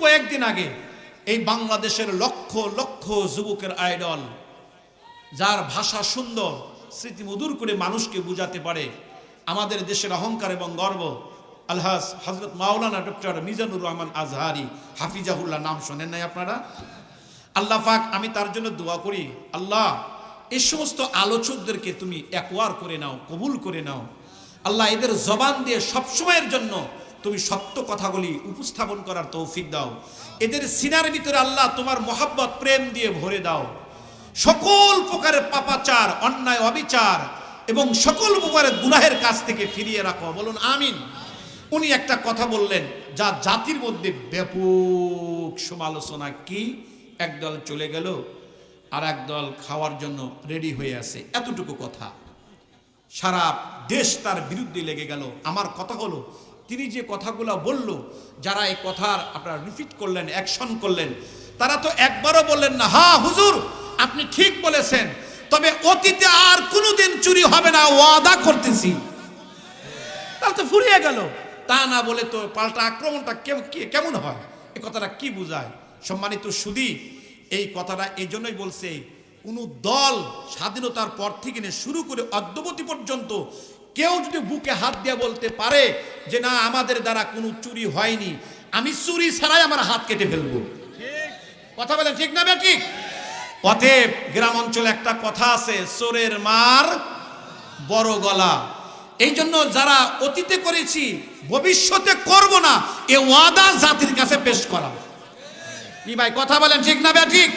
কয়েকদিন আগে এই বাংলাদেশের লক্ষ লক্ষ যুবকের আইডল, যার ভাষা সুন্দর, স্মৃতি মধুর করে মানুষকে বুঝাতে পারে, আমাদের দেশের অহংকার এবং গর্ব, আলহাজ হযরত মাওলানা ডক্টর মিজানুর রহমান আজহারি হাফিজাহুল্লাহ, নাম শোনেন নাই আপনারা? আল্লাহ পাক, আমি তার জন্য দোয়া করি, আল্লাহ এই সমস্ত আলোচকদেরকে তুমি একওয়ার করে নাও, কবুল করে নাও। আল্লাহ এদের জবান দিয়ে সবসময়ের জন্য তুমি সত্য কথাগুলি উপস্থাপন করার তৌফিক দাও। এদের সিনার ভিতরে আল্লাহ তোমার মহাব্বত, প্রেম দিয়ে ভরে দাও। সকল প্রকারের পাপাচার, অন্যায়, অবিচার এবং সকল প্রকারের গুনাহের কাছ থেকে ফিরিয়ে রাখো, বলুন আমিন। উনি একটা কথা বললেন যা জাতির মধ্যে ব্যাপক সমালোচনা। কি? একদল চলে গেল, আর একদল খাওয়ার জন্য রেডি হয়ে আছে, এতটুকু কথা। সারা দেশ তার বিরুদ্ধে লেগে গেল। আমার কথা হলো, তিনি যে কথাগুলো বলল, যারা এই কথার আপনারা রিপিট করলেন, অ্যাকশন করলেন, তারা তো একবারও বললেন না হ্যাঁ হুজুর আপনি ঠিক বলেছেন, তবে অতীতে আর কোনোদিন চুরি হবে না, ওয়াদা করতেছি। তারা তো ফুরিয়ে গেল। তা না বলে তো পাল্টা আক্রমণটা কেমন হয়? এই কথাটা কি বোঝায়? সম্মানিত সুধী, এই কথাটা এই জন্যই বলছে, কোন দল স্বাধীনতার পর থেকে নিয়ে শুরু করে অদ্যাবধি পর্যন্ত কেউ যদি বুকে হাত দিয়ে বলতে পারে যে না আমাদের দ্বারা কোনো চুরি হয়নি, আমি চুরি ছাড়াই আমার হাত কেটে ফেলবো। কথা বলেন ঠিক না ঠিক? অতএব গ্রাম অঞ্চলে একটা কথা আছে, চোরের মার বড় গলা। এই জন্য যারা অতীতে করেছি, ভবিষ্যতে করব না, এ ওয়াদা জাতির কাছে পেশ করা। কি ভাই কথা বলেন ঠিক না ঠিক?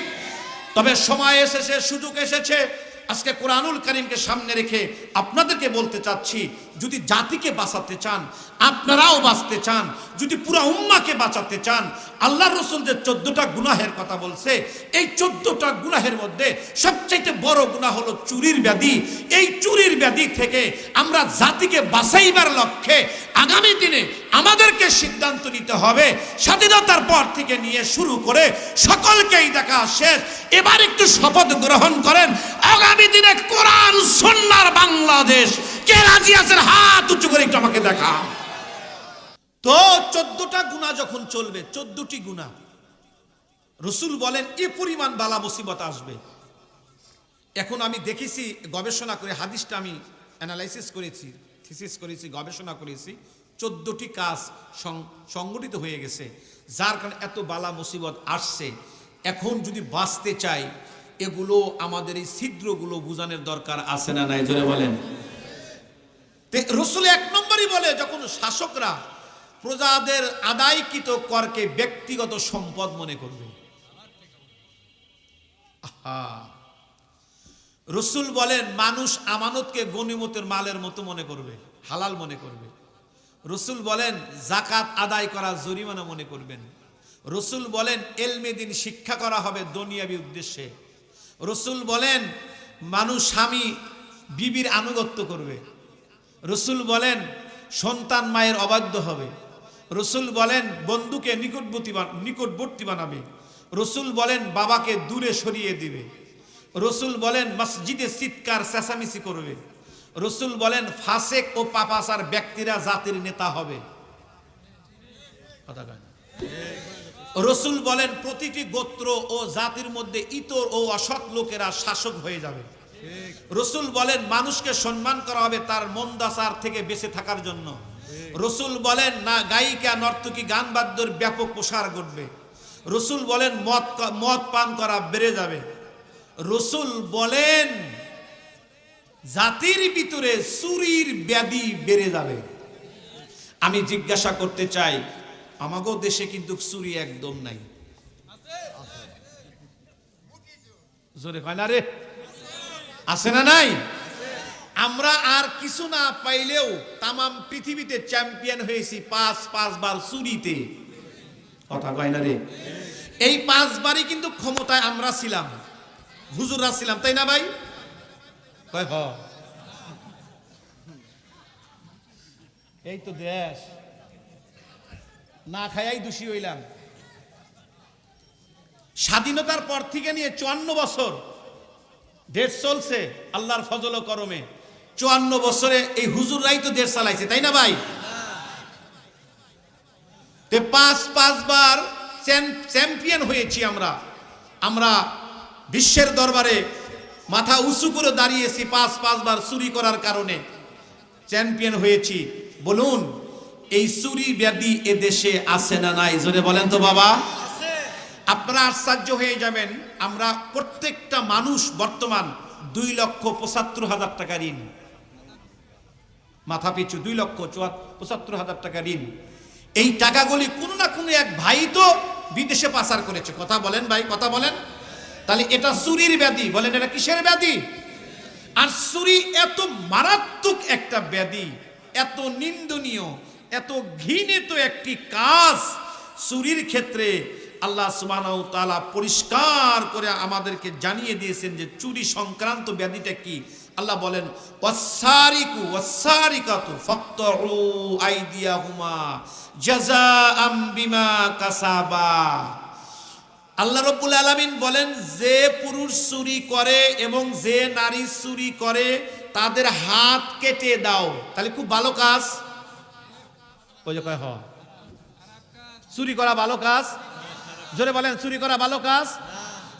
তবে সময় এসেছে, সুযোগ এসেছে। আজকে কোরআনুল কারীমকে সামনে রেখে আপনাদেরকে বলতে চাচ্ছি, যদি জাতিকে বাঁচাতে চান, আপনারাও বাঁচতে চান, যদি পুরো উম্মাকে বাঁচাতে চান, আল্লাহর রাসূল যে 14টা গুনাহের কথা বলছে, এই 14টা গুনাহের মধ্যে সবচেয়ে বড় গুনাহ হলো চুরির ব্যাধি। এই চুরির ব্যাধি থেকে আমরা জাতিকে বাঁচাইবার লক্ষ্যে আগামী দিনে আমাদেরকে সিদ্ধান্ত নিতে হবে। স্বাধীনতার পর থেকে নিয়ে শুরু করে সকলকেই দেখা শেষ। এবার একটু শপথ গ্রহণ করেন, আগামী দিনে কোরআন সুন্নাহর বাংলাদেশ। কে রাজি আছেন হাত উঁচু করে একটু আমাকে দেখা। তো 14টা গুনাহ যখন চলবে, 14টি গুনাহ, রাসূল বলেন এ পরিমাণ বালা মুসিবত আসবে। এখন আমি দেখেছি, গবেষণা করে হাদিসটা আমি অ্যানালাইসিস করেছি, থিসিস করেছি, গবেষণা করেছি, 14টি কাজ সংগঠিত হয়ে গেছে, যার কারণে এত বালা মুসিবত আসছে। এখন যদি বাঁচতে চাই, এগুলো আমাদের এই ছিদ্রগুলো বুঝানোর দরকার আছে না নাই? জোরে বলেন। রাসূল 1 নম্বরই বলে, যখন শাসকরা প্রজাদের আদায়কৃত করকে ব্যক্তিগত সম্পদ মনে করবে। রাসূল বলেন মানুষ আমানতকে গনিমতের মালের মতো মনে করবে, হালাল মনে করবে। রাসূল বলেন যাকাত আদায় করা জরিমানা মনে করবেন। রাসূল বলেন ইলমে দ্বীন শিক্ষা করা হবে দুনিয়াবি উদ্দেশ্যে। রাসূল বলেন মানুষ স্বামী বিবির আনুগত্য করবে। রাসূল বলেন সন্তান মায়ের অবাধ্য হবে। রাসূল বলেন বন্ধুকে নিকটবর্তী বানাবে। রাসূল বলেন বাবাকে দূরে সরিয়ে দিবে। রাসূল বলেন মসজিদে চিৎকার চেঁচামেচি করবে। রাসূল বলেন ফাসেক ও পাপাচার ব্যক্তিরা জাতির নেতা হবে। কথা কয় না? রাসূল বলেন প্রতিটি গোত্র ও জাতির মধ্যে ইতর ও অসৎ লোকেরা শাসক হয়ে যাবে। রাসূল বলেন মানুষকে সম্মান করা হবে তার মন্দাচার থেকে বেঁচে থাকার জন্য। রাসূল বলেন না গায়িকা নর্তকী গান বাদ্যের ব্যাপক প্রসার ঘটবে। রাসূল বলেন মদ পান করা বেড়ে যাবে। রাসূল বলেন জাতির ভিতরে চুরির ব্যাধি বেড়ে যাবে। আমি জিজ্ঞাসা করতে চাই, আমাগো দেশে কিন্তু চুরি একদম নাই। জোরে হয় না রে? আছে না নাই? আমরা আর কিছু না পাইলেও তামাম পৃথিবীতে চ্যাম্পিয়ন হয়েছি 5 বার চুরিতে। কথা কয় না রে? এই 5 বারই কিন্তু ক্ষমতায় আমরা ছিলাম, হুজুররা ছিলাম, তাই না ভাই? কয় হ, এই তো দেশ না খায়াই দোষী হইলাম। স্বাধীনতার পর থেকে নিয়ে 54 বছর দেশ চলছে আল্লাহর ফজল ও করমে। 54 বছরে এই হুজুররাই তো দেশ চালাইছে, তাই না ভাই? 5 বার চ্যাম্পিয়ন হয়েছি। আমরা বিশ্বের দরবারে মাথা উঁচু করে দাঁড়িয়েছি 5বার চুরি করার কারণে চ্যাম্পিয়ন হয়েছি। বলুন, এই চুরি ব্যাধি এ দেশে আছে না নাই? জোরে বলেন তো বাবা। আপনারা আশ্চর্য হয়ে যাবেন, আমরা প্রত্যেকটা মানুষ বর্তমান 2,75,000 টাকা ঋণ, মাথা পিছু 2,75,000 টাকা ঋণ। এই টাকাগুলি কোনো না কোনো এক ভাই তো বিদেশে পাচার করেছে। কথা বলেন ভাই, কথা বলেন। তাহলে এটা চুরির ব্যাধি। বলেন এটা কিসের ব্যাধি? আর চুরি এত মারাত্মক একটা ব্যাধি, এত নিন্দনীয়, এত ঘৃণিত একটি কাজ। চুরির ক্ষেত্রে আল্লাহ সুবহানাহু ওয়া তাআলা পরিষ্কার করে আমাদেরকে জানিয়ে দিয়েছেন যে চুরি সংক্রান্ত ব্যাধিটা কি। আল্লাহ বলেন, ওয়াসসারিকু ওয়াসসারিকাতু ফাকতাউ আইদিয়াহুমা জাযাআম বিমা কাসাবা। আল্লাহ রাব্বুল আলামিন বলেন, যে পুরুষ চুরি করে এবং যে নারী চুরি করে তাদের হাত কেটে দাও। তাহলে খুব ভালো কাজ। ওই যে কয়, চুরি করা ভালো কাজ। জোরে বলেন, চুরি করা ভালো কাজ।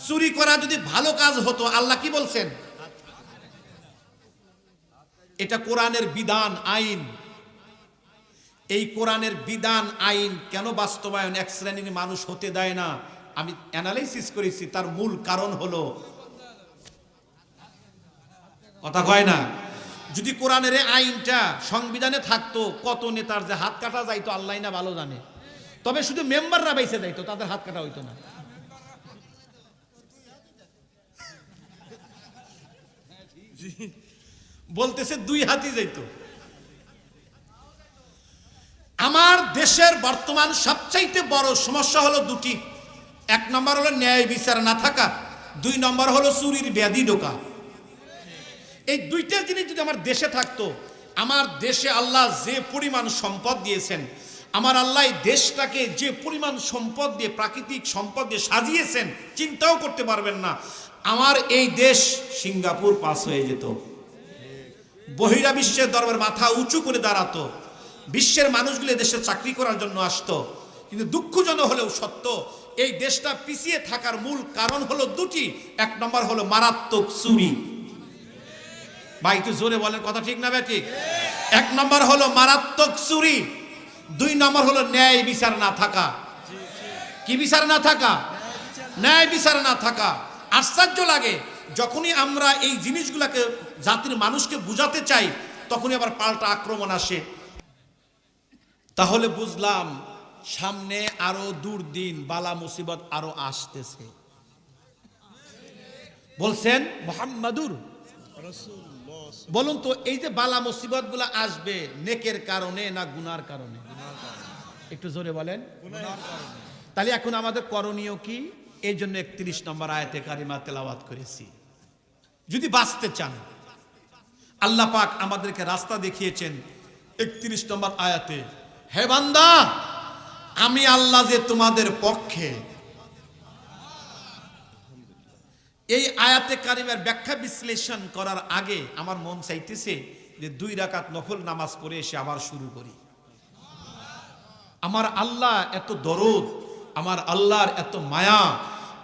চুরি করা যদি ভালো কাজ হতো, আল্লাহ কি বলছেন? এটা কোরআনের বিধান, আইন। এই কোরআনের বিধান, আইন কেন বাস্তবায়ন এক শ্রেণীর মানুষ হতে দেয় না? আমি অ্যানালাইসিস করেছি, তার মূল কারণ হলো, কথা কয় না, যদি কোরআনের আইনটা সংবিধানে থাকতো, কত নেতার যে হাত কাটা যাইতো আল্লাহ না ভালো জানে। তবে শুধু মেম্বাররা বেঁচে যাইতো, তাদের হাত কাটা হইতো না। বলতেছে 2 হাতই যাইতো। আমার দেশের বর্তমান সবচাইতে বড় সমস্যা হলো 2টি। 1 নম্বর হলো ন্যায় বিচার না থাকা, 2 নম্বর হলো চুরির ব্যাধি ঢোকা। এই 2টা জিনিস যদি আমার দেশে থাকতো, আমার দেশে আল্লাহ যে পরিমাণ সম্পদ দিয়েছেন, আমার আল্লাহ দেশটাকে যে পরিমাণ সম্পদ দিয়ে, প্রাকৃতিক সম্পদ দিয়ে সাজিয়েছেন, চিন্তাও করতে পারবেন না। আমার এই দেশ সিঙ্গাপুর পাস হয়ে যেত, বহিরা বিশ্বের দরবার মাথা উঁচু করে দাঁড়াতো, বিশ্বের মানুষগুলো দেশে চাকরি করার জন্য আসতো। কিন্তু দুঃখজনক হলেও সত্য, এই দেশটা পিছিয়ে থাকার মূল কারণ হলো 2টি। 1 নম্বর হলো মারাত্মক চুরি। ভাই একটু জোরে বলেন, কথা ঠিক না ঠিক? 1 নম্বর হলো মারাত্মক চুরি, 2 নম্বর হলো ন্যায় বিচার না থাকা। কি বিচার না থাকা? ন্যায় বিচার না থাকা। আশ্চর্য লাগে, যখনই আমরা এই জিনিসগুলোকে জাতির মানুষকে বুঝাতে চাই, তখনই আবার পাল্টা আক্রমণ আসে। তাহলে বুঝলাম সামনে আরো দুর্দিন, বালা মুসিবত আরো আসতেছে। বলছেন মুহাম্মাদুর রাসূলুল্লাহ। বলুন তো, এই যে বালা মুসিবত গুলো আসবে, নেকের কারণে না গুনার কারণে? একটু জোরে বলেন। গুনার কারণে। তাহলে এখন আমাদের করণীয় কি? এই জন্য 31 নম্বর আয়াতে কারিমা তেলাওয়াত করেছি। যদি বাঁচতে চান, আল্লাহ পাক আমাদেরকে রাস্তা দেখিয়েছেন 31 নম্বর আয়াতে, হে বান্দা, আমি আল্লাহ যে তোমাদের পক্ষে। এই আয়াতে কারিমার ব্যাখ্যা বিশ্লেষণ করার আগে আমার মন চাইতেছে যে 2 রাকাত নফল নামাজ পড়ে এসে আবার শুরু করি। আমার আল্লাহ এত দরদ, আমার আল্লাহর এত মায়া,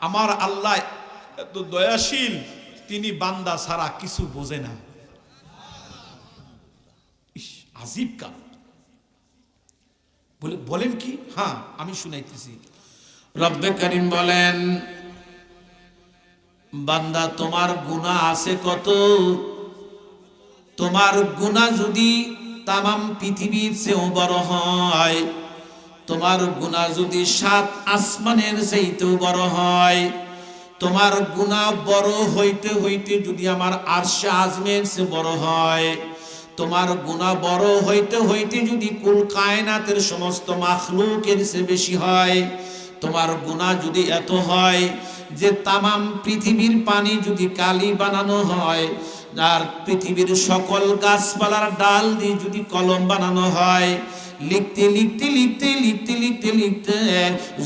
আমার আল্লাহ এত দয়াশীল, তিনি বান্দা ছাড়া কিছু বোঝে না। আজীব কাজ। বলেন কি? হ্যাঁ, আমি শুনাইতেছি। রব্বে করিম বলেন, বান্দা তোমার গুনাহ আছে কত? তোমার গুনাহ যদি তামাম পৃথিবীর চেয়েও বড় হয়, তোমার গুনাহ যদি 7 আসমানের চাইতেও বড় হয়, তোমার গুনাহ বড় হইতে হইতে যদি আমার আরশে আজমের চেয়ে বড় হয়, তোমার গুনাহ বড় হইতে হইতে যদি কুল কায়নাতের সমস্ত মাখলুকের চেয়ে বেশি হয়, তোমার গুনাহ যদি এত হয় যে তামাম পৃথিবীর পানি যদি কালি বানানো হয়, আর পৃথিবীর সকল গাছপালার ডাল দিয়ে যদি কলম বানানো হয়, লিখতে লিখতে লিখতে লিখতে লিখতে লিখতে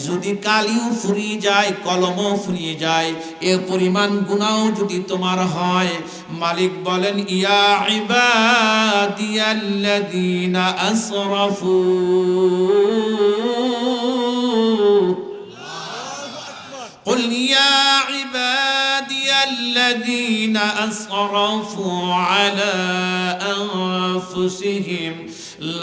যদি কালিও ফুরিয়ে যায়, কলমও ফুরিয়ে যায়, এ পরিমাণ গুনাহ যদি তোমার হয়, মালিক বলেন, ইয়া ইবাদিয়াল্লাযীনা আসরাফু قل يا عبادي الذين أسرفوا على أنفسهم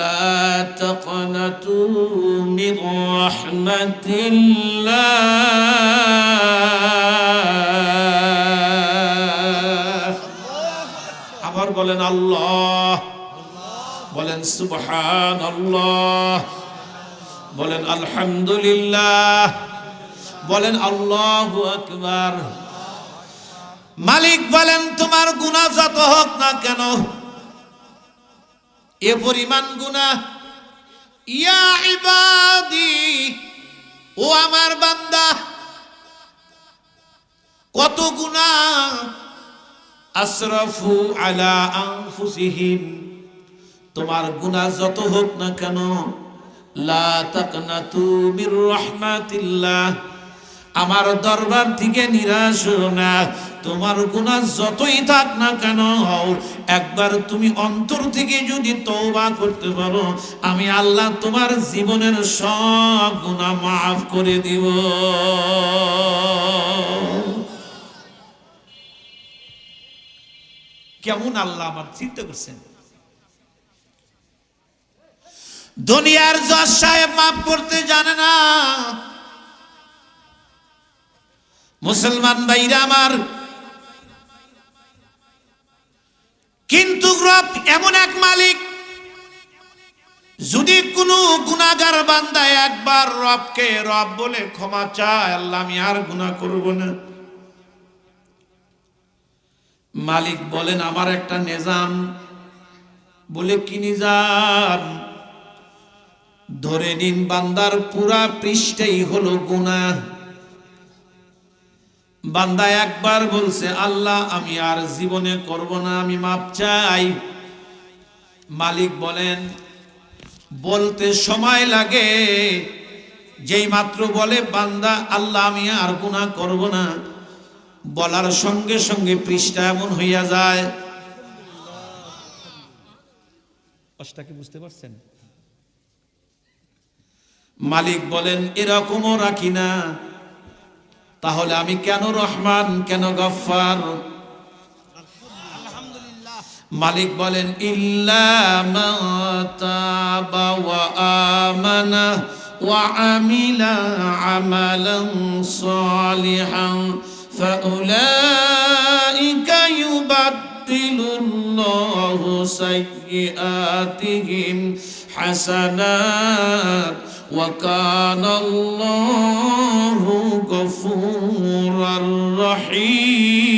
لا تقنطوا من رحمة الله আবার বলেন আল্লাহ, বলেন সুবহানাল্লাহ, বলেন আলহামদুলিল্লাহ, বলেন আল্লাহু আকবার। মালিক বলেন তোমার গুনাহ যত হোক না কেন, এ পরিমাণ গুনাহ, ইয়া ইবাদি, ও আমার বান্দা, কত গুনাহ, আসরাফু আলা আনফুসিহিম, তোমার গুনাহ যত হোক না কেন, লা তাকনাতু মির রাহমাতিল্লাহ, আমার দরবার থেকে নিরাশ হও না। তোমার গুনাহ যতই থাক না কেন, একবার তুমি অন্তর থেকে যদি তওবা করতে পারো, আমি আল্লাহ তোমার জীবনের সব গুনাহ মাফ করে দিব। কেমন আল্লাহ আমার, চিন্তা করছেন? দুনিয়ার জজ সাহেব মাফ করতে জানে না। মুসলমান ভাইরা আমার, কিন্তু রব এমন এক মালিক, যদি কোনো গুনাহগার বান্দা একবার রবকে রব বলে ক্ষমা চায়, আল্লাহ আমি আর গুনাহ করব না, মালিক বলেন আমার একটা নিজাম। বলে কি নিজাম? ধরে নিন বান্দার পুরা পৃষ্ঠেই হলো গুনাহ, বান্দা একবার বলছে আল্লাহ আমি আর জীবনে করব না, আমি মাপ চাই। মালিক বলেন বলতে সময় লাগে, যেই মাত্র বলে বান্দা আল্লাহ আমি আর গুনাহ করব না, বলার সঙ্গে সঙ্গে পৃষ্ঠা এমন হইয়া যায়। কষ্টটা কি বুঝতে পারছেন? মালিক বলেন এরকমও রাখি না, তাহলে আমি কেন রহমান, কেন গফফার? আলহামদুলিল্লাহ। মালিক বলেন ইল্লা মান তাবা ওয়া আমানা ওয়া আমিলা আমালান সালিহান ফাউলাইকা ইউবাদদিলুল্লাহু সাইয়্যাতিহিম হাসানাত ওয়া কানাল্লাহু গফুরার রহিমা।